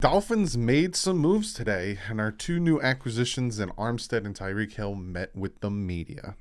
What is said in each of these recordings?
Dolphins made some moves today, and our two new acquisitions in Armstead and Tyreek Hill met with the media.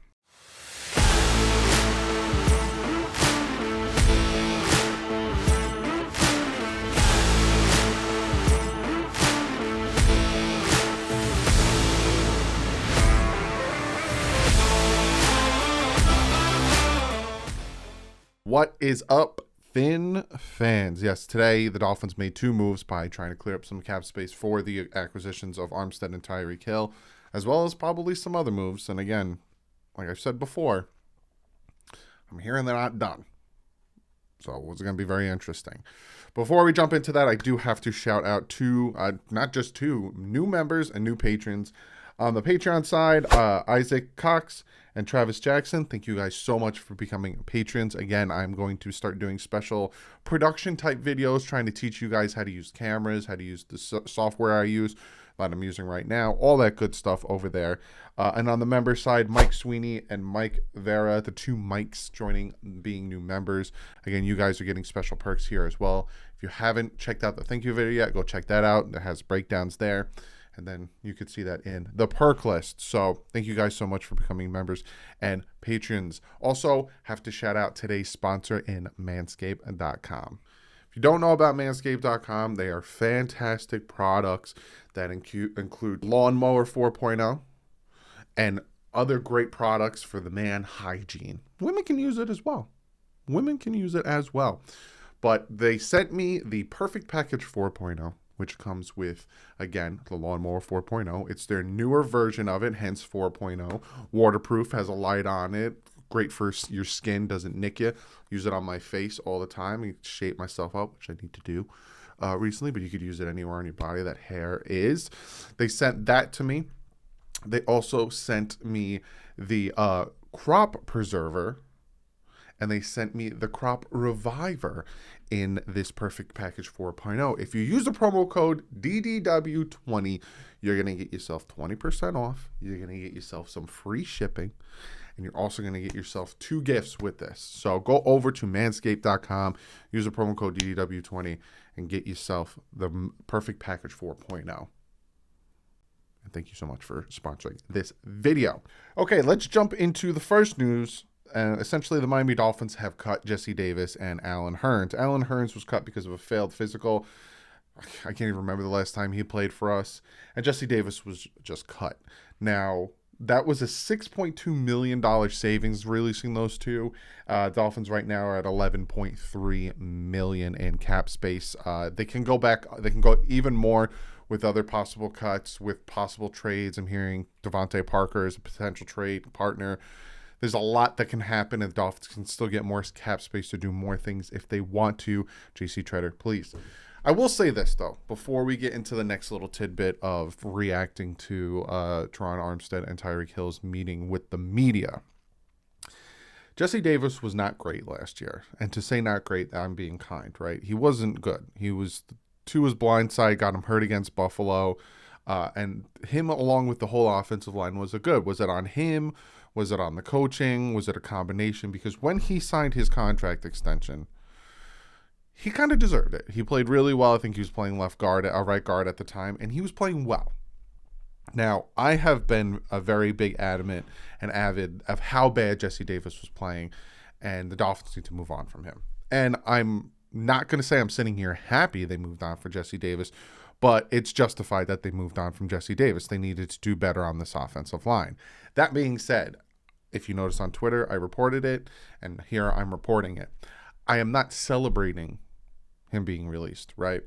What is up, Fin fans? Yes, today the Dolphins made two moves by trying to clear up some cap space for the acquisitions of Armstead and Tyreek Hill, as well as probably some other moves. And again, like I've said before, I'm hearing they're not done. So it's going to be very interesting. Before we jump into that, I do have to shout out two, not just two, new members and new patrons. On the Patreon side, Isaac Cox and Travis Jackson, thank you guys so much for becoming patrons. Again, I'm going to start doing special production type videos, trying to teach you guys how to use cameras, how to use the software I use, that I'm using right now, all that good stuff over there. And on the member side, Mike Sweeney and Mike Vera, the two Mikes joining, being new members. Again, you guys are getting special perks here as well. If you haven't checked out the thank you video yet, go check that out. It has breakdowns there. And then you could see that in the perk list. So thank you guys so much for becoming members and patrons. Also, have to shout out today's sponsor in Manscaped.com. If you don't know about Manscaped.com, they are fantastic products that include Lawnmower 4.0 and other great products for the man hygiene. Women can use it as well. Women can use it as well. But they sent me the Perfect Package 4.0. Which comes with, again, the Lawnmower 4.0. It's their newer version of it, hence 4.0. Waterproof, has a light on it. Great for your skin, doesn't nick you. Use it on my face all the time. I shape myself up, which I need to do recently, but you could use it anywhere on your body that hair is. They sent that to me. They also sent me the Crop Preserver, and they sent me the Crop Reviver in this Perfect Package 4.0. If you use the promo code DDW20, you're going to get yourself 20% off. You're going to get yourself some free shipping, and you're also going to get yourself two gifts with this. So go over to Manscaped.com, use the promo code DDW20, and get yourself the Perfect Package 4.0. And thank you so much for sponsoring this video. Okay, let's jump into the first news. Essentially, the Miami Dolphins have cut Jesse Davis and Allen Hurns. Allen Hurns was cut because of a failed physical. I can't even remember the last time he played for us. And Jesse Davis was just cut. Now, that was a $6.2 million savings releasing those two. Dolphins right now are at $11.3 million in cap space. They can go back. They can go even more with other possible cuts, with possible trades. I'm hearing Devontae Parker is a potential trade partner. There's a lot that can happen, and the Dolphins can still get more cap space to do more things if they want to. JC Treader, please. I will say this, though, before we get into the next little tidbit of reacting to Terron Armstead and Tyreek Hill's meeting with the media. Jesse Davis was not great last year. And to say not great, I'm being kind, right? He wasn't good. He was to his blind side, got him hurt against Buffalo. And him, along with the whole offensive line, was a good. Was it on him? Was it on the coaching? Was it a combination? Because when he signed his contract extension, he kind of deserved it. He played really well. I think he was playing right guard at the time, and he was playing well. Now, I have been a very big adamant and avid of how bad Jesse Davis was playing, and the Dolphins need to move on from him. And I'm not going to say I'm sitting here happy they moved on for Jesse Davis, but it's justified that they moved on from Jesse Davis. They needed to do better on this offensive line. That being said, if you notice on Twitter, I reported it, and here I'm reporting it. I am not celebrating him being released, right?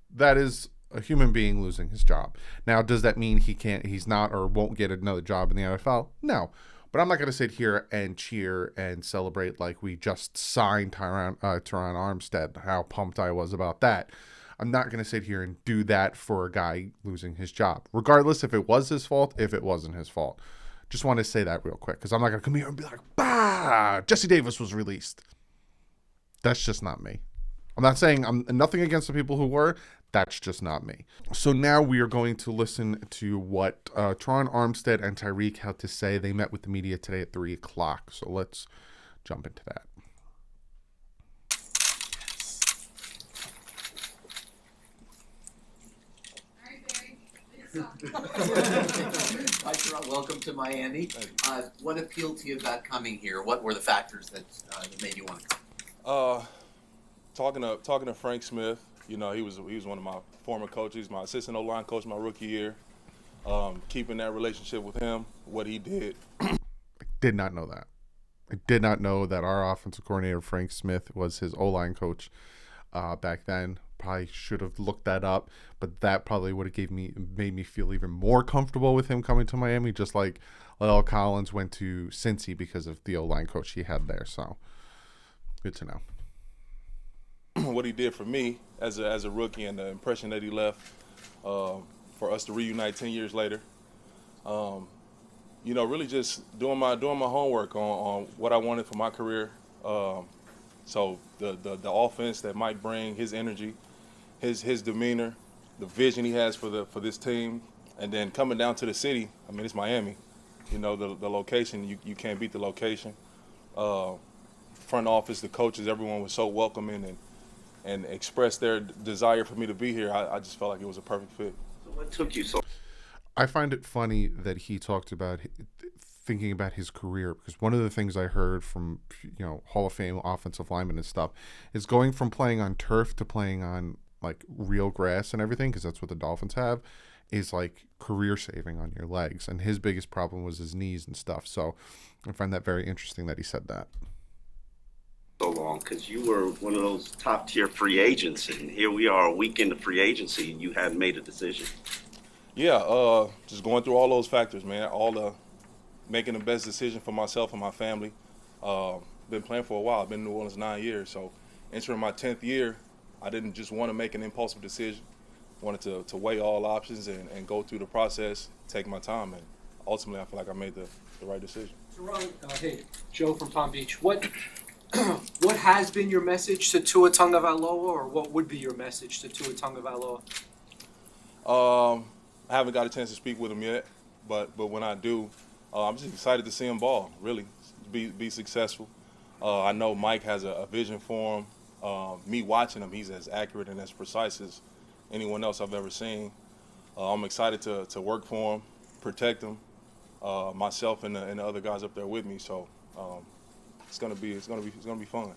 That is a human being losing his job. Now, does that mean he's not or won't get another job in the NFL? No. But I'm not going to sit here and cheer and celebrate like we just signed Terron Armstead, how pumped I was about that. I'm not going to sit here and do that for a guy losing his job, regardless if it was his fault, if it wasn't his fault. Just want to say that real quick, because I'm not going to come here and be like, bah, Jesse Davis was released. That's just not me. I'm not saying I'm nothing against the people who were. That's just not me. So now we are going to listen to what Terron Armstead and Tyreek had to say. They met with the media today at 3 o'clock. So let's jump into that. Hi, Terron. Welcome to Miami. What appealed to you about coming here? What were the factors that made you want to come? Talking to Frank Smith, he was one of my former coaches, my assistant O-line coach my rookie year. Keeping that relationship with him, what he did. I did not know that. I did not know that our offensive coordinator, Frank Smith, was his O-line coach back then. Probably should have looked that up, but that probably would have made me feel even more comfortable with him coming to Miami, just like Lyle Collins went to Cincy because of the O-line coach he had there. So good to know. What he did for me as a rookie and the impression that he left for us to reunite 10 years later. Really just doing my homework on what I wanted for my career. So the offense that Mike bring, his energy, his demeanor, the vision he has for this team, and then coming down to the city. I mean, it's Miami. The location, you can't beat the location. Front office, the coaches, everyone was so welcoming and expressed their desire for me to be here. I just felt like it was a perfect fit. So what took you so? I find it funny that he talked about thinking about his career, because one of the things I heard from Hall of Fame offensive linemen and stuff is going from playing on turf to playing on like real grass and everything, because that's what the Dolphins have, is like career saving on your legs. And his biggest problem was his knees and stuff. So I find that very interesting that he said that. So long, because you were one of those top tier free agents, and here we are a week into free agency and you hadn't made a decision. Yeah, just going through all those factors, man. Making the best decision for myself and my family. Been playing for a while. I've been in New Orleans 9 years, so entering my 10th year, I didn't just want to make an impulsive decision. Wanted to weigh all options and go through the process, take my time, and ultimately I feel like I made the right decision. Terron, hey, Joe from Palm Beach. What has been your message to Tua Tagovailoa, or what would be your message to Tua Tagovailoa? I haven't got a chance to speak with him yet, but when I do, I'm just excited to see him ball, really, be successful. I know Mike has a vision for him. Me watching him, he's as accurate and as precise as anyone else I've ever seen. I'm excited to work for him, protect him, myself and the other guys up there with me. So it's gonna be fun.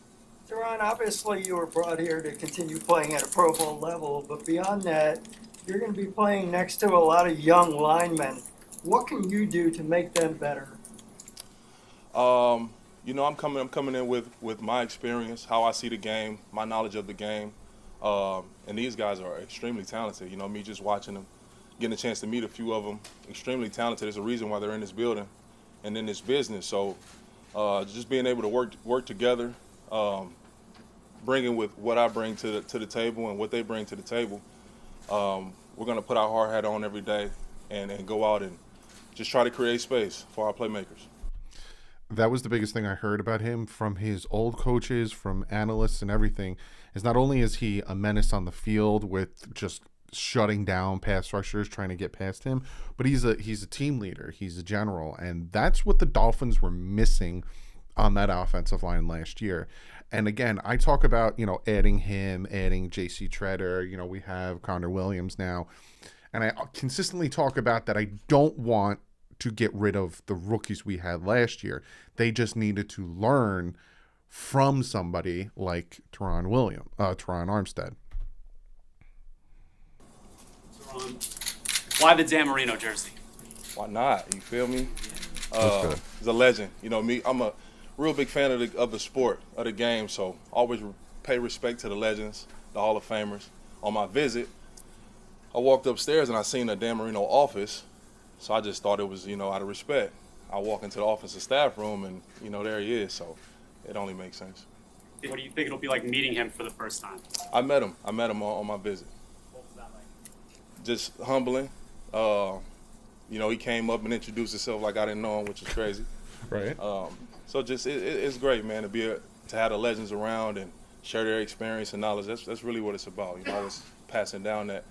Terron, obviously you were brought here to continue playing at a Pro Bowl level, but beyond that, you're going to be playing next to a lot of young linemen. What can you do to make them better? I'm coming in with my experience, how I see the game, my knowledge of the game, and these guys are extremely talented. Me just watching them, getting a chance to meet a few of them, extremely talented. There's a reason why they're in this building and in this business. So just being able to work together, bringing with what I bring to the table and what they bring to the table. We're going to put our hard hat on every day and go out and just try to create space for our playmakers. That was the biggest thing I heard about him from his old coaches, from analysts and everything, is not only is he a menace on the field with just shutting down pass rushers trying to get past him, but he's a team leader, he's a general, and that's what the Dolphins were missing on that offensive line last year. And again, I talk about, adding him, adding J.C. Treader, we have Connor Williams now, and I consistently talk about that I don't want to get rid of the rookies we had last year. They just needed to learn from somebody like Terron Armstead. Why the Dan Marino jersey? Why not? You feel me? Good. He's a legend. Me, I'm a real big fan of the sport, of the game, so always pay respect to the legends, the Hall of Famers. On my visit, I walked upstairs and I seen a Dan Marino office, so I just thought it was, out of respect. I walk into the office and staff room and, there he is, so it only makes sense. What do you think it'll be like meeting him for the first time? I met him on my visit. What was that like? Just humbling. He came up and introduced himself like I didn't know him, which is crazy. Right. So just it's great, man, to have the legends around and share their experience and knowledge. That's really what it's about. Always passing down that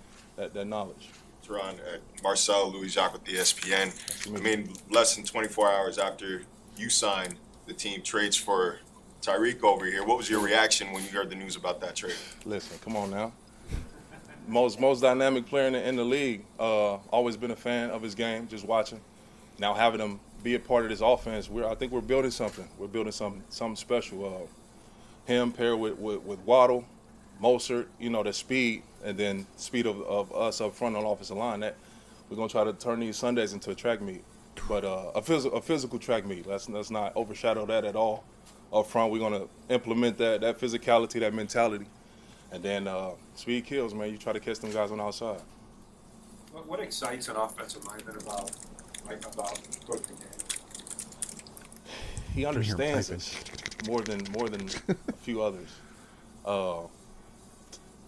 knowledge. Terron, Marcel Louis-Jacques with the ESPN. I mean, less than 24 hours after you signed, the team trades for Tyreek over here. What was your reaction when you heard the news about that trade? Listen, come on now. most dynamic player in the league. Always been a fan of his game, just watching. Now having him be a part of this offense, I think we're building something. We're building something special. Him paired with Waddle, Mostert, the speed, and then speed of us up front on the offensive line. That we're gonna try to turn these Sundays into a track meet, but a physical track meet. Let's not overshadow that at all. Up front, we're gonna implement that physicality, that mentality, and then speed kills, man. You try to catch them guys on the outside. What excites an offensive lineman about Coach McDaniel? He understands us more than a few others.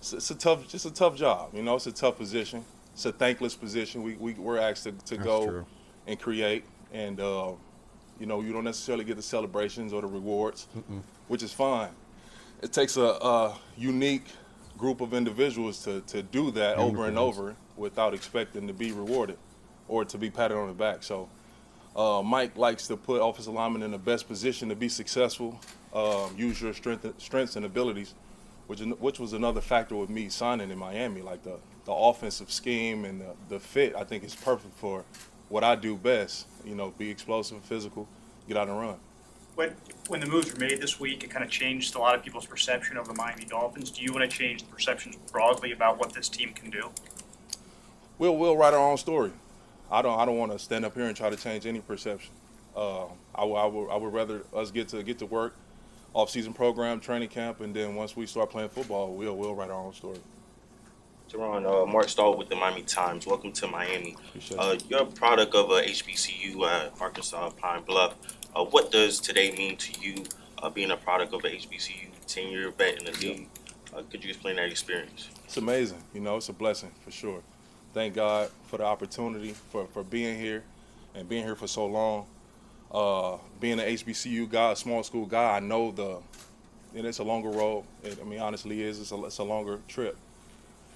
It's a tough job. It's a tough position. It's a thankless position. We're asked to go true. and create, and you don't necessarily get the celebrations or the rewards, which is fine. It takes a unique group of individuals to do that over and over without expecting to be rewarded or to be patted on the back. So Mike likes to put offensive linemen in the best position to be successful, use your strengths and abilities, which was another factor with me signing in Miami. Like the offensive scheme and the fit, I think is perfect for what I do best. Be explosive, physical, get out and run. When the moves were made this week, it kind of changed a lot of people's perception of the Miami Dolphins. Do you want to change the perceptions broadly about what this team can do? We'll write our own story. I don't want to stand up here and try to change any perception. I would rather us get to work, off-season program, training camp, and then once we start playing football, we'll write our own story. Terron, Mark Stahl with the Miami Times. Welcome to Miami. You're a product of HBCU, Arkansas Pine Bluff. What does today mean to you, being a product of HBCU, 10-year vet in the league? Could you explain that experience? It's amazing. It's a blessing for sure. Thank God for the opportunity for being here and being here for so long. Being an HBCU guy, a small school guy, I know it's a longer road. Honestly, it's a longer trip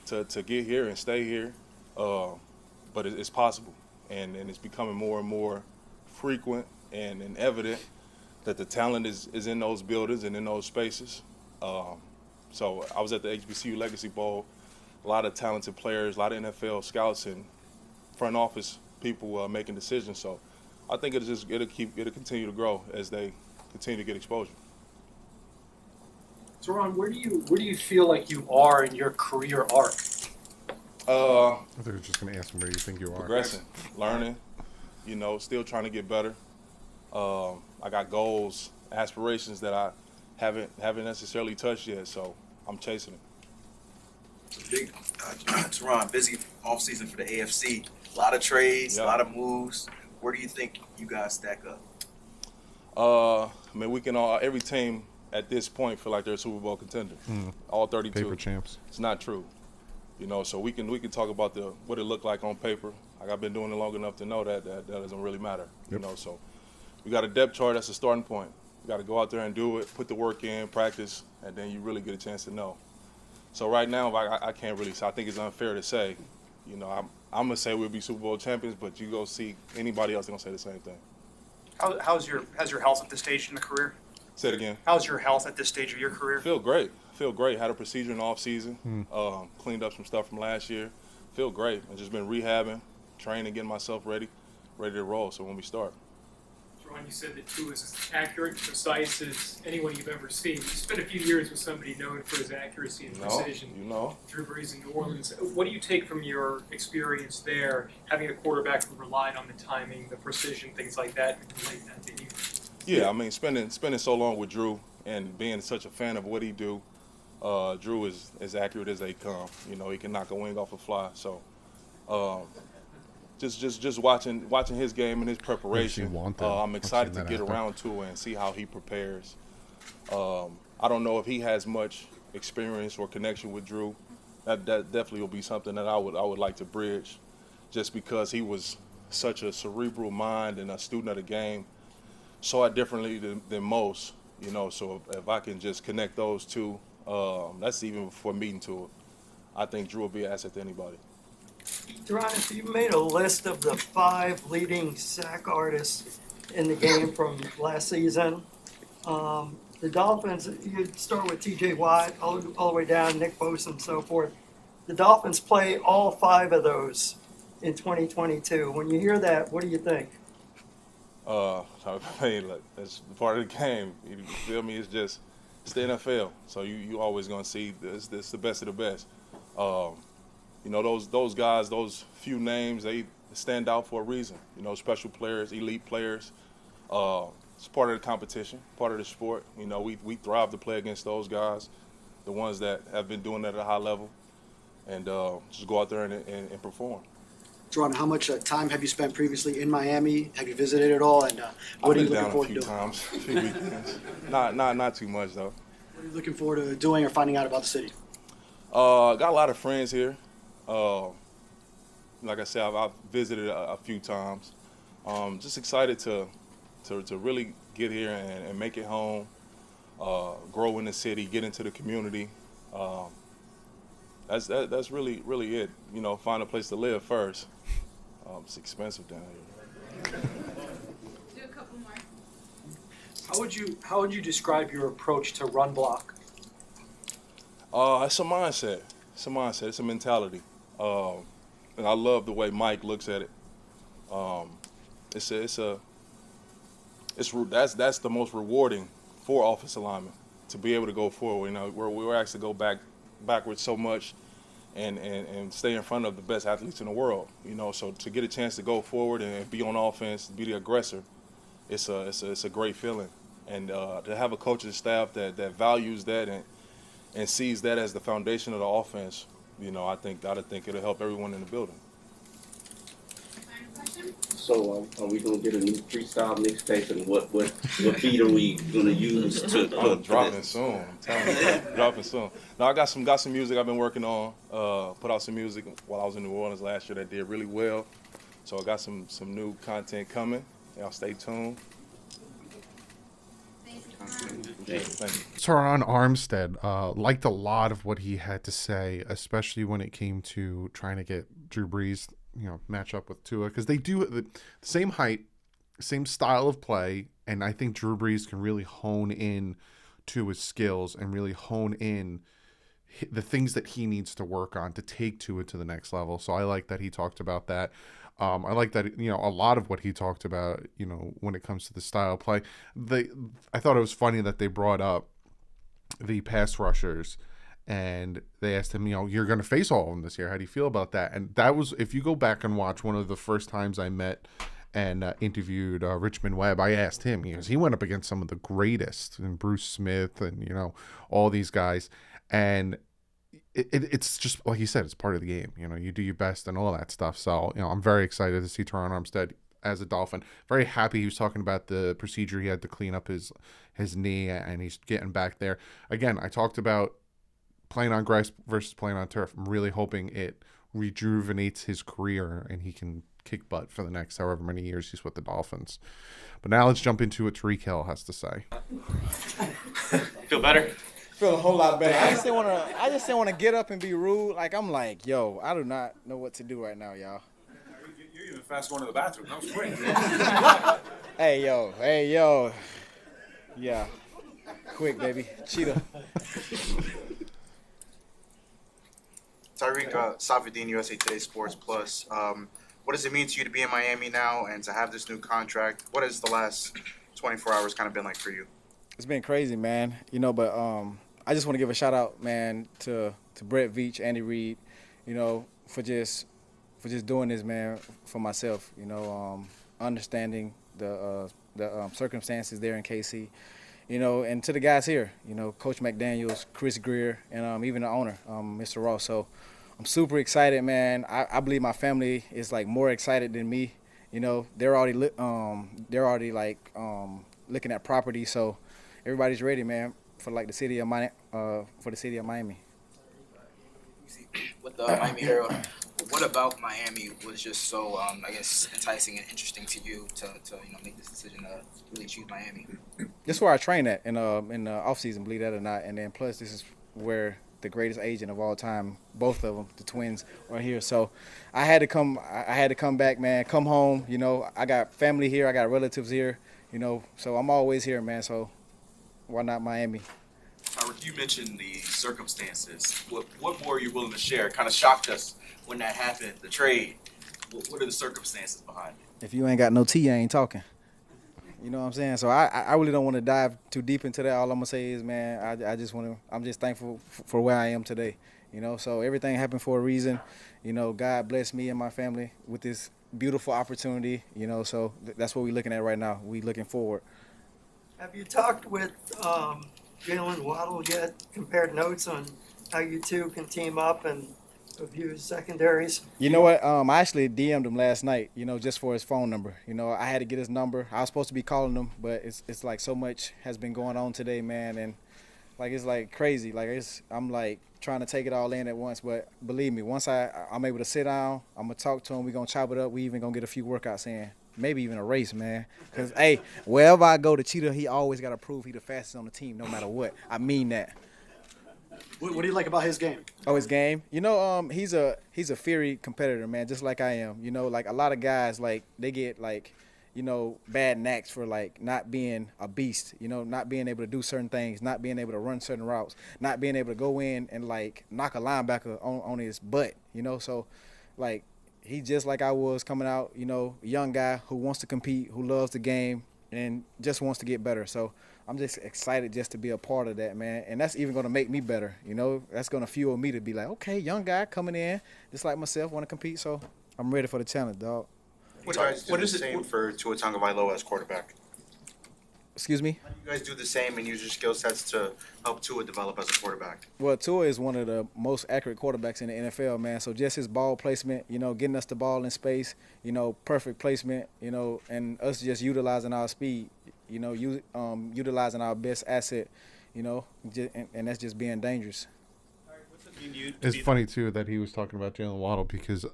to get here and stay here. But it's possible, and it's becoming more and more frequent and evident that the talent is in those buildings and in those spaces. So I was at the HBCU Legacy Bowl. A lot of talented players, a lot of NFL scouts and front office people making decisions. So I think it'll continue to grow as they continue to get exposure. Terron, where do you feel like you are in your career arc? I think I was just going to ask him where you think you are. Progressing, learning, still trying to get better. I got goals, aspirations that I haven't necessarily touched yet, so I'm chasing it. Big, Terron, busy offseason for the AFC. A lot of trades, a lot of moves. Where do you think you guys stack up? We can every team at this point feel like they're a Super Bowl contender. All 32. Paper champs. It's not true. So we can talk about what it looked like on paper. Like I've been doing it long enough to know that doesn't really matter. Yep. So we got a depth chart. That's a starting point. You got to go out there and do it, put the work in, practice, and then you really get a chance to know. So right now, I can't really say. I think it's unfair to say. I'm gonna say we'll be Super Bowl champions, but you go see anybody else, they're gonna say the same thing. How's your health at this stage in the career? Say it again. How's your health at this stage of your career? Feel great. Had a procedure in the off season. Cleaned up some stuff from last year. Feel great. I've just been rehabbing, training, getting myself ready to roll. So when we start. Terron, you said that Tua is as accurate and precise as anyone you've ever seen. You spent a few years with somebody known for his accuracy and precision. Drew Brees in New Orleans. What do you take from your experience there, having a quarterback who relied on the timing, the precision, things like that, and relate that to you? Yeah, spending so long with Drew and being such a fan of what he do, Drew is as accurate as they come. He can knock a wing off a fly. So just watching his game and his preparation, I'm excited to get around to it and see how he prepares. I don't know if he has much experience or connection with Drew. That definitely will be something that I would like to bridge, just because he was such a cerebral mind and a student of the game, saw it differently than most. So if I can just connect those two, that's even before meeting to it. I think Drew will be an asset to anybody. Terron, if you made a list of the 5 leading sack artists in the game from last season, the Dolphins, you'd start with T.J. Watt, all the way down, Nick Bosa and so forth. The Dolphins play all 5 of those in 2022. When you hear that, what do you think? Hey, look, that's part of the game. You feel me? It's just it's the NFL, so you always gonna see this the best of the best. You know those guys, those few names, they stand out for a reason. You know, special players, elite players. It's part of the competition, part of the sport. You know, we thrive to play against those guys, the ones that have been doing that at a high level, and just go out there and perform. Terron, how much time have you spent previously in Miami? Have you visited at all? And what are you looking forward to doing? I've been down a few times, a few weekends. Not too much though. What are you looking forward to doing or finding out about the city? Got a lot of friends here. Like I said, I've visited a few times. Just excited to really get here and make it home, grow in the city, get into the community. That's really it. You know, find a place to live first. It's expensive down here. Do a couple more. How would you describe your approach to run block? It's a mindset. It's a mindset. It's a mentality. And I love the way Mike looks at it. That's the most rewarding for offensive linemen, to be able to go forward. You know, we're actually go backwards so much and stay in front of the best athletes in the world. You know, so to get a chance to go forward and be on offense, be the aggressor, it's a great feeling. And to have a coaching staff that values that and sees that as the foundation of the offense, you know, I think it'll help everyone in the building. So are we gonna get a new freestyle mixtape, and what beat are we gonna use to? I'm dropping soon. I'm telling you, dropping soon. Now I got some music I've been working on. Put out some music while I was in New Orleans last year that did really well. So I got some new content coming. Y'all stay tuned. Thank you. Terron Armstead liked a lot of what he had to say, especially when it came to trying to get Drew Brees, you know, match up with Tua, because they do the same height, same style of play, and I think Drew Brees can really hone in to his skills and really hone in the things that he needs to work on to take Tua to the next level. So I like that he talked about that. I like that, you know, a lot of what he talked about, you know, when it comes to the style of play. I thought it was funny that they brought up the pass rushers and they asked him, you know, you're going to face all of them this year. How do you feel about that? And that was, if you go back and watch one of the first times I met and interviewed Richmond Webb, I asked him, he went up against some of the greatest, and Bruce Smith and, you know, all these guys. And it's just, like he said, it's part of the game. You know, you do your best and all that stuff. So, you know, I'm very excited to see Terron Armstead as a Dolphin. Very happy he was talking about the procedure he had to clean up his knee, and he's getting back there. Again, I talked about playing on grass versus playing on turf. I'm really hoping it rejuvenates his career and he can kick butt for the next however many years he's with the Dolphins. But now let's jump into what Tyreek Hill has to say. Feel better? Feel a whole lot better. I just didn't want to get up and be rude. Like, I'm like, yo, I do not know what to do right now, y'all. You're even fast going to the bathroom. That was quick. Hey, yo. Yeah. Quick, baby. Cheetah. Tyreek, Safedin, USA Today Sports Plus. What does it mean to you to be in Miami now and to have this new contract? What has the last 24 hours kind of been like for you? It's been crazy, man. You know, but I just want to give a shout out, man, to Brett Veach, Andy Reid, you know, for just doing this, man, for myself. You know, understanding the circumstances there in KC, you know, and to the guys here, you know, Coach McDaniels, Chris Greer, and even the owner, Mr. Ross. So I'm super excited, man. I believe my family is like more excited than me. You know, they're already looking at property, so everybody's ready, man, for like the city of Miami. With the Miami Hero, what about Miami was just so I guess enticing and interesting to you to make this decision to really choose Miami? This is where I train at in the off season, believe that or not, and then plus this is where the greatest agent of all time, both of them, the twins, are here. So I had to come back, man, come home. You know, I got family here, I got relatives here, you know, so I'm always here, man. So why not Miami? Tyreek, You mentioned the circumstances. What more are you willing to share? Kind of shocked us when that happened, the trade. What are the circumstances behind it? If you ain't got no tea, I ain't talking. You know what I'm saying? So I really don't want to dive too deep into that. All I'm gonna say is, man, I just want to. I'm just thankful for where I am today. You know, so everything happened for a reason. You know, God blessed me and my family with this beautiful opportunity. You know, so that's what we're looking at right now. We looking forward. Have you talked with Jalen Waddle yet? Compared notes on how you two can team up and review secondaries? You know what? I actually DM'd him last night. You know, just for his phone number. You know, I had to get his number. I was supposed to be calling him, but it's like so much has been going on today, man, and like it's like crazy. Like I'm like trying to take it all in at once. But believe me, once I'm able to sit down, I'm gonna talk to him. We gonna chop it up. We even gonna get a few workouts in. Maybe even a race, man. Because, hey, wherever I go to Cheetah, he always got to prove he the fastest on the team no matter what. I mean that. What do you like about his game? Oh, his game? You know, he's a fiery competitor, man, just like I am. You know, like a lot of guys, like, they get, like, you know, bad knacks for, like, not being a beast, you know, not being able to do certain things, not being able to run certain routes, not being able to go in and, like, knock a linebacker on his butt, you know. So, like, he just like I was coming out, you know, a young guy who wants to compete, who loves the game, and just wants to get better. So I'm just excited just to be a part of that, man. And that's even going to make me better, you know. That's going to fuel me to be like, okay, young guy coming in, just like myself, want to compete. So I'm ready for the challenge, dog. What is the same for Tua Tagovailoa as quarterback? Excuse me? You guys do the same and use your skill sets to help Tua develop as a quarterback. Well, Tua is one of the most accurate quarterbacks in the NFL, man. So just his ball placement, you know, getting us the ball in space, you know, perfect placement, you know, and us just utilizing our speed, you know, utilizing our best asset, you know, and that's just being dangerous. It's funny, too, that he was talking about Jalen Waddle because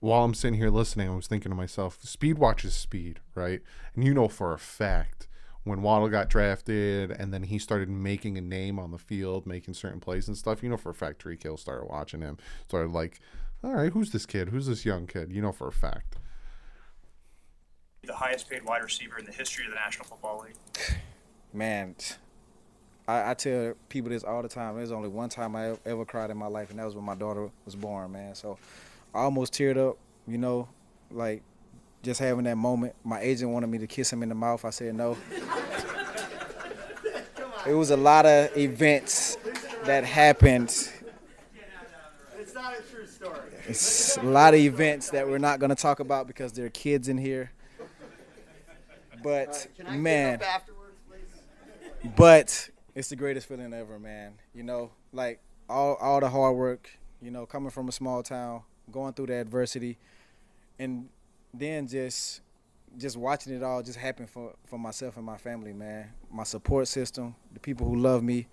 while I'm sitting here listening, I was thinking to myself, speed watches speed, right? And you know for a fact when Waddle got drafted and then he started making a name on the field, making certain plays and stuff, you know for a fact Tyreek Hill started watching him. Started like, all right, who's this kid? Who's this young kid? You know for a fact. The highest paid wide receiver in the history of the National Football League. Man, I tell people this all the time. There's only one time I ever cried in my life, and that was when my daughter was born, man. So I almost teared up, you know, like just having that moment. My agent wanted me to kiss him in the mouth. I said no. It was a lot of events that happened. It's not a true story. It's a lot of events that we're not going to talk about because there are kids in here. But, man, but it's the greatest feeling ever, man. You know, like all the hard work, you know, coming from a small town, going through the adversity, and then just watching it all just happen for myself and my family, man. My support system, the people who love me,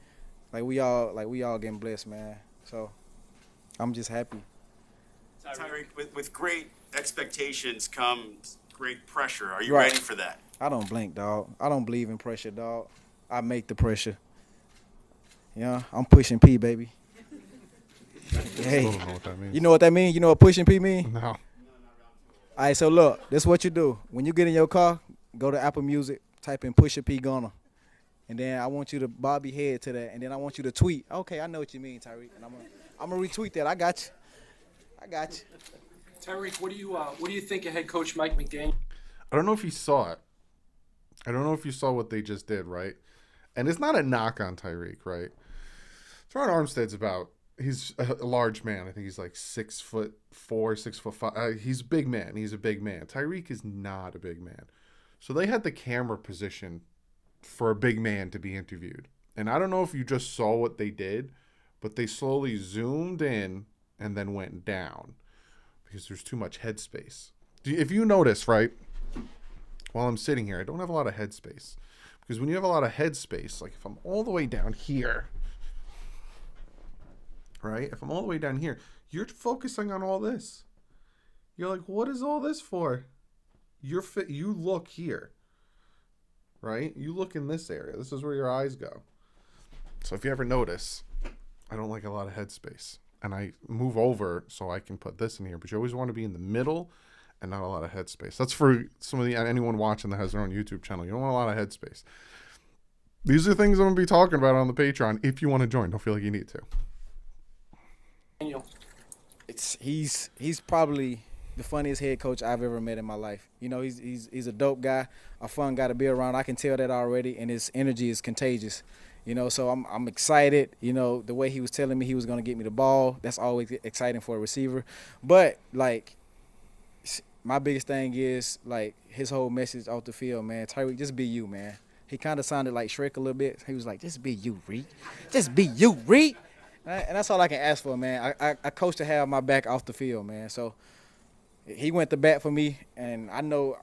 we all getting blessed, man. So I'm just happy. Tyreek, with great expectations comes great pressure. Are you Right. ready for that? I don't blink, dog. I don't believe in pressure, dog. I make the pressure. Yeah, I'm pushing P, baby. Hey, I don't know what that means. you know what that means? You know what pushing P mean? No. All right, so look, this is what you do. When you get in your car, go to Apple Music, type in Pusha P Gunna. And then I want you to bob your head to that. And then I want you to tweet. Okay, I know what you mean, Tyreek. And I'm gonna retweet that. I got you. Tyreek, what do you think of head coach Mike McDaniel? I don't know if you saw it. I don't know if you saw what they just did, right? And it's not a knock on Tyreek, right? Terron Armstead's he's a large man. I think he's like 6'4", 6'5". He's a big man. He's a big man. Tyreek is not a big man. So they had the camera position for a big man to be interviewed. And I don't know if you just saw what they did, but they slowly zoomed in and then went down because there's too much headspace. If you notice, right, while I'm sitting here, I don't have a lot of headspace. Because when you have a lot of headspace, like if I'm all the way down here, right? If I'm all the way down here, you're focusing on all this. You're like, what is all this for? You look here, right? You look in this area. This is where your eyes go. So if you ever notice, I don't like a lot of headspace. And I move over so I can put this in here. But you always want to be in the middle and not a lot of headspace. That's for anyone watching that has their own YouTube channel. You don't want a lot of headspace. These are things I'm going to be talking about on the Patreon if you want to join. Don't feel like you need to. He's probably the funniest head coach I've ever met in my life. You know, he's a dope guy, a fun guy to be around. I can tell that already, and his energy is contagious. You know, so I'm excited. You know, the way he was telling me he was going to get me the ball, that's always exciting for a receiver. But, like, my biggest thing is, like, his whole message off the field, man. Tyreek, just be you, man. He kind of sounded like Shrek a little bit. He was like, just be you, Reed. Just be you, Reed. And that's all I can ask for, man. I coach to have my back off the field, man. So he went to bat for me, and I know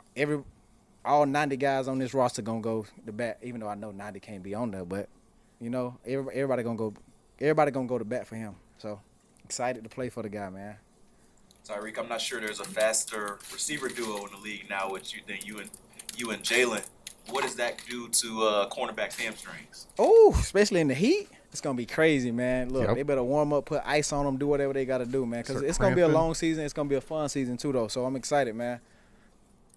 all 90 guys on this roster gonna go to bat, even though I know 90 can't be on there. But you know, everybody gonna go to bat for him. So excited to play for the guy, man. Tyreek, I'm not sure there's a faster receiver duo in the league now with you than you and Jalen. What does that do to cornerbacks' hamstrings? Oh, especially in the heat. It's going to be crazy, man. Look, Yep. They better warm up, put ice on them, do whatever they got to do, man, because it's going to be a long season. It's going to be a fun season, too, though. So I'm excited, man.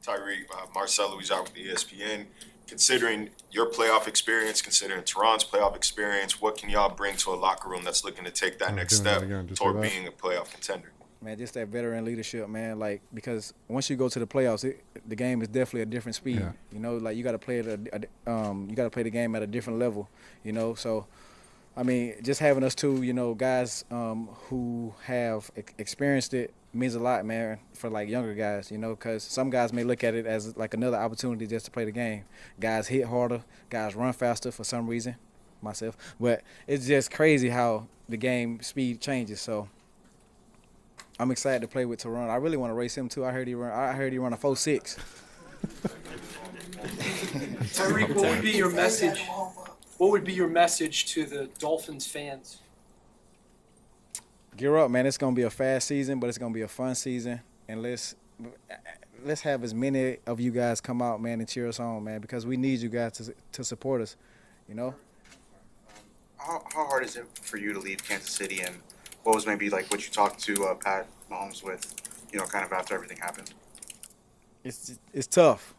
Tyreek, Marcel Louis out with ESPN. Considering your playoff experience, considering Terron's playoff experience, what can y'all bring to a locker room that's looking to take that next step toward being a playoff contender? Man, just that veteran leadership, man. Like, because once you go to the playoffs, the game is definitely a different speed. Yeah. You know, like you got to play the game at a different level. You know, so I mean, just having us two, you know, guys who have experienced it means a lot, man, for like younger guys. You know, because some guys may look at it as like another opportunity just to play the game. Guys hit harder, guys run faster for some reason. Myself, but it's just crazy how the game speed changes. So I'm excited to play with Terron. I really want to race him too. I heard he run a 4.6. Tyreek, what would be your message? What would be your message to the Dolphins fans? Gear up, man. It's gonna be a fast season, but it's gonna be a fun season. And let's have as many of you guys come out, man, and cheer us on, man, because we need you guys to support us. You know. How hard is it for you to leave Kansas City, and what was maybe like what you talked to Pat Mahomes with, you know, kind of after everything happened? It's tough.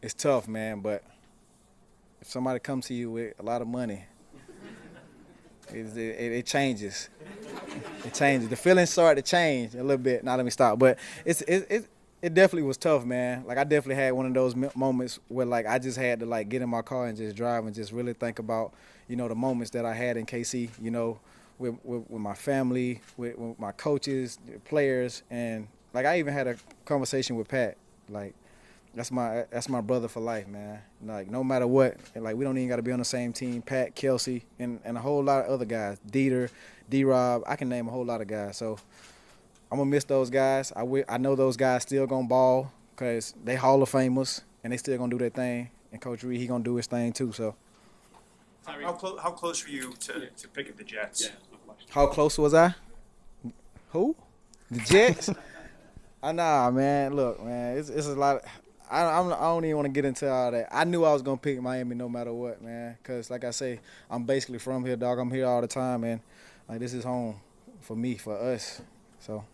It's tough, man, but if somebody comes to you with a lot of money, it changes. It changes. The feelings start to change a little bit. Now let me stop. But it definitely was tough, man. Like I definitely had one of those moments where like I just had to like get in my car and just drive and just really think about, you know, the moments that I had in KC, you know, with my family, with my coaches, players, and like I even had a conversation with Pat. Like that's my brother for life, man. Like no matter what, and like we don't even got to be on the same team. Pat, Kelsey, and a whole lot of other guys. Dieter, D-Rob, I can name a whole lot of guys. So I'm gonna miss those guys. I know those guys still gonna ball because they Hall of Famers and they still gonna do their thing. And Coach Reed, he gonna do his thing too. So How close were you to picking the Jets? how close was I? Who? The Jets? Nah, man. Look, man, it's a lot. I don't even want to get into all that. I knew I was gonna pick Miami no matter what, man. Cause like I say, I'm basically from here, dog. I'm here all the time, and like this is home for me, for us. So.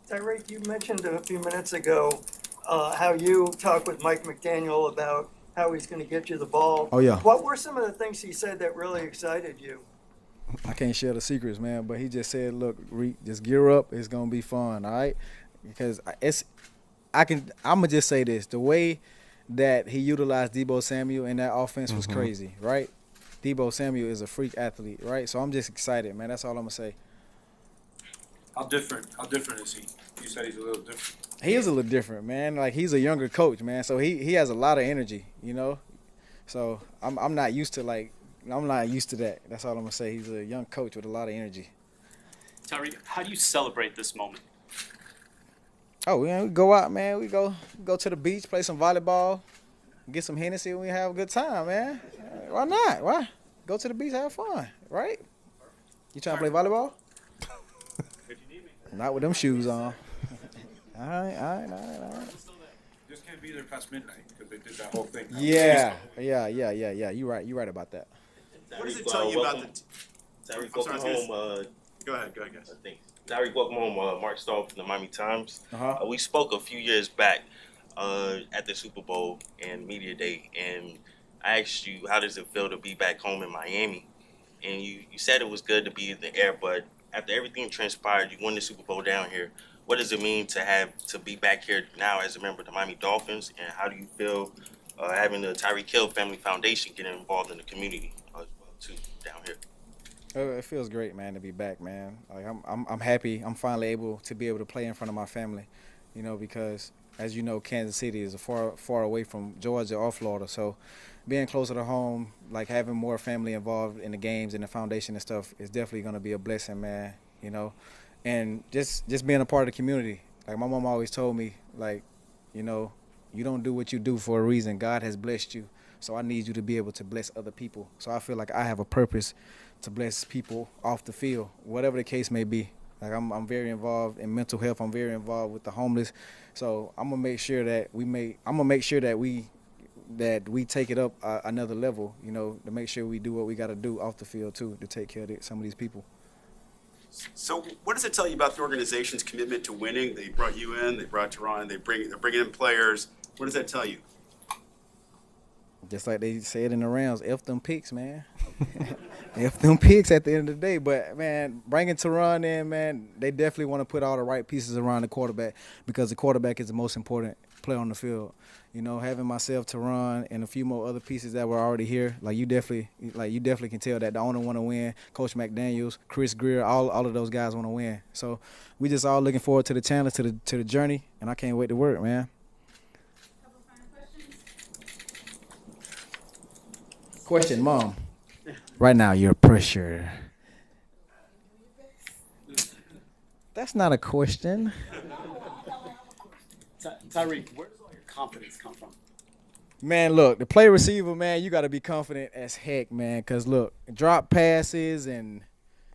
Tyreek, you mentioned a few minutes ago how you talked with Mike McDaniel about how he's going to get you the ball. Oh, yeah. What were some of the things he said that really excited you? I can't share the secrets, man, but he just said, look, Reek, just gear up. It's going to be fun, all right? Because I'm going to just say this. The way that he utilized Deebo Samuel in that offense was crazy, right? Deebo Samuel is a freak athlete, right? So I'm just excited, man. That's all I'm going to say. How different is he? You said he's a little different. He is a little different, man. Like, he's a younger coach, man. So he has a lot of energy, you know? So I'm not used to, that. That's all I'm going to say. He's a young coach with a lot of energy. Tyreek, how do you celebrate this moment? Oh, we go out, man. We go to the beach, play some volleyball, get some Hennessy, and we have a good time, man. Why not? Why? Go to the beach, have fun, right? You trying to play volleyball? Not with them shoes on. All right. Just can't be there past midnight because they did that whole thing. Yeah. You're right about that. What does it tell you about the Tyreek, welcome home. Go ahead, guys. I think Tyreek, welcome home. Mark Stahl from the Miami Times. We spoke a few years back at the Super Bowl and Media Day, and I asked you, how does it feel to be back home in Miami? And you said it was good to be in the air, but after everything transpired, you won the Super Bowl down here. What does it mean to be back here now as a member of the Miami Dolphins? And how do you feel having the Tyreek Hill Family Foundation getting involved in the community as well too down here? It feels great, man, to be back, man. Like I'm happy. I'm finally able to play in front of my family, you know, because as you know, Kansas City is far away from Georgia or Florida. So being closer to home, like having more family involved in the games and the foundation and stuff is definitely going to be a blessing, man, you know. And just being a part of the community. Like my mom always told me, like, you know, you don't do what you do for a reason. God has blessed you. So I need you to be able to bless other people. So I feel like I have a purpose to bless people off the field, whatever the case may be. Like I'm very involved in mental health. I'm very involved with the homeless. So I'm gonna make sure that we take it up another level. You know, to make sure we do what we got to do off the field too, to take care of some of these people. So what does it tell you about the organization's commitment to winning? They brought you in, they brought Terron, they're bringing in players. What does that tell you? Just like they said in the Rams, F them picks, man. F them picks at the end of the day. But, man, bringing Terron in, man, they definitely want to put all the right pieces around the quarterback because the quarterback is the most important player on the field. You know, having myself, Terron, and a few more other pieces that were already here, you definitely can tell that the owner want to win. Coach McDaniels, Chris Greer, all of those guys want to win. So we just all looking forward to the challenge, to the journey, and I can't wait to work, man. Question, Mom. Right now, you're pressure. That's not a question. Tyreek, where does all your confidence come from? Man, look, the play receiver, man, you got to be confident as heck, man. Because, look, drop passes and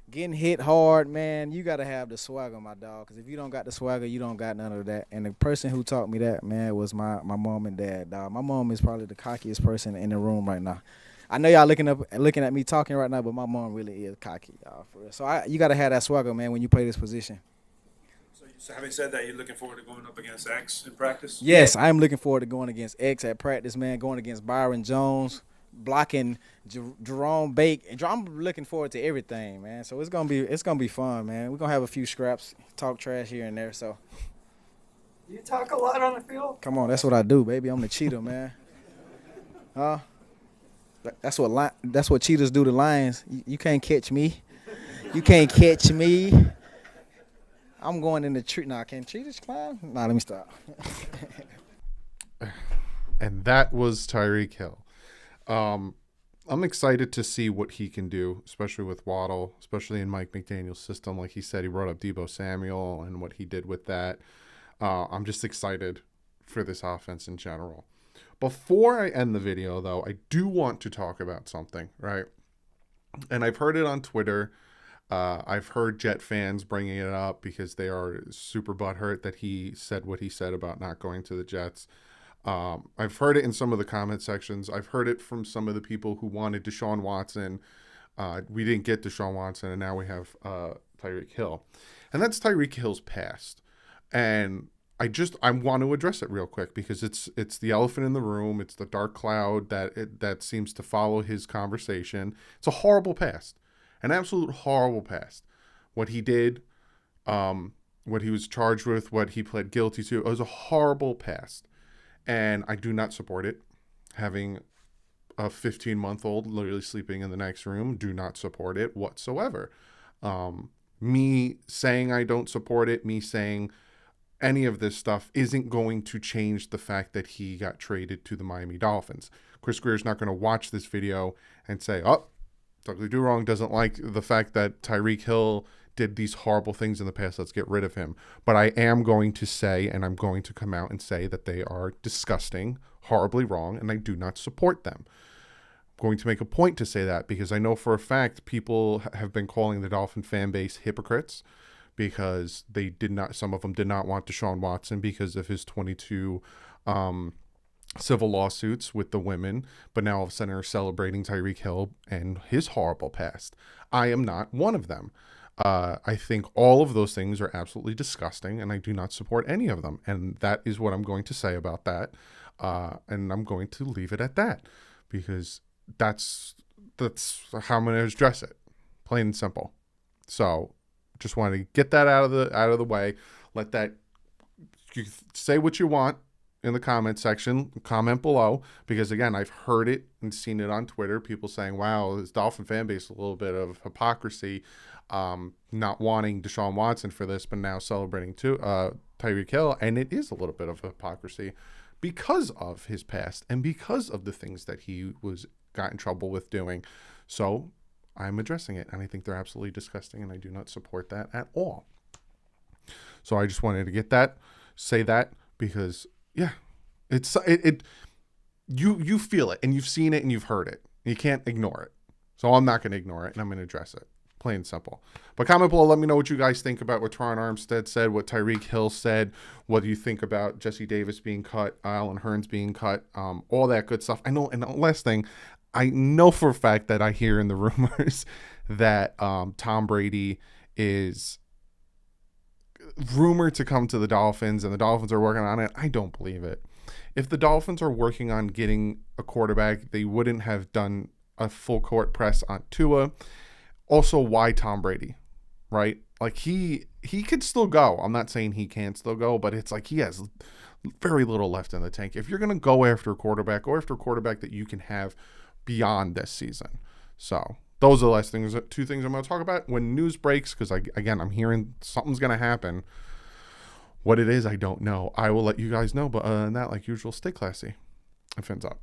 getting hit hard, man, you got to have the swagger, my dog. Because if you don't got the swagger, you don't got none of that. And the person who taught me that, man, was my mom and dad, dog. My mom is probably the cockiest person in the room right now. I know y'all looking at me talking right now, but my mom really is cocky, y'all, for real. So you got to have that swagger, man, when you play this position. So having said that, you're looking forward to going up against X in practice? Yes, I am looking forward to going against X at practice, man, going against Byron Jones, blocking Jerome Bake. And I'm looking forward to everything, man. So it's gonna be fun, man. We're gonna have a few scraps, talk trash here and there. So you talk a lot on the field? Come on, that's what I do, baby. I'm the cheetah, man. That's what cheetahs do to lions. You can't catch me. You can't catch me. I'm going in the tree. Nah, can cheetahs climb? Nah, let me stop. And that was Tyreek Hill. I'm excited to see what he can do, especially with Waddle, especially in Mike McDaniel's system. Like he said, he brought up Deebo Samuel and what he did with that. I'm just excited for this offense in general. Before I end the video, though, I do want to talk about something, right? And I've heard it on Twitter. I've heard Jet fans bringing it up because they are super butthurt that he said what he said about not going to the Jets. I've heard it in some of the comment sections. I've heard it from some of the people who wanted Deshaun Watson. We didn't get Deshaun Watson, and now we have Tyreek Hill. And that's Tyreek Hill's past. And I want to address it real quick because it's the elephant in the room. It's the dark cloud that seems to follow his conversation. It's a horrible past, an absolute horrible past. What he did, what he was charged with, what he pled guilty to, it was a horrible past, and I do not support it. Having a 15-month-old literally sleeping in the next room, do not support it whatsoever. Me saying I don't support it, me saying any of this stuff isn't going to change the fact that he got traded to the Miami Dolphins. Chris Greer's not going to watch this video and say, oh, DouglieDoWrong doesn't like the fact that Tyreek Hill did these horrible things in the past. Let's get rid of him. But I am going to say, and I'm going to come out and say that they are disgusting, horribly wrong, and I do not support them. I'm going to make a point to say that because I know for a fact people have been calling the Dolphin fan base hypocrites, because some of them did not want Deshaun Watson because of his 22 civil lawsuits with the women, but now all of a sudden are celebrating Tyreek Hill and his horrible past. I am not one of them. I think all of those things are absolutely disgusting, and I do not support any of them. And that is what I'm going to say about that. And I'm going to leave it at that because that's how I'm going to address it, plain and simple. So just wanted to get that out of the way. Let that, you say what you want in the comment section, comment below, because again, I've heard it and seen it on Twitter, people saying, wow, this Dolphin fan base, a little bit of hypocrisy, not wanting Deshaun Watson for this, but now celebrating Tyreek Hill. And it is a little bit of hypocrisy because of his past and because of the things that he got in trouble with doing. So I'm addressing it, and I think they're absolutely disgusting, and I do not support that at all. So I just wanted to say that, because yeah, you feel it, and you've seen it, and you've heard it. You can't ignore it. So I'm not going to ignore it, and I'm going to address it. Plain and simple. But comment below, let me know what you guys think about what Terron Armstead said, what Tyreek Hill said, what do you think about Jesse Davis being cut, Allen Hurns being cut, all that good stuff. I know, and the last thing, I know for a fact that I hear in the rumors that Tom Brady is rumored to come to the Dolphins, and the Dolphins are working on it. I don't believe it. If the Dolphins are working on getting a quarterback, they wouldn't have done a full court press on Tua. Also, why Tom Brady, right? Like, he could still go. I'm not saying he can't still go, but it's like he has very little left in the tank. If you're going to go after a quarterback, go after a quarterback that you can have beyond this season. So those are the last things, 2 things I'm going to talk about when news breaks, because again, I'm hearing something's going to happen. What it is, I don't know. I will let you guys know. But other than that, like usual, stay classy and fins up.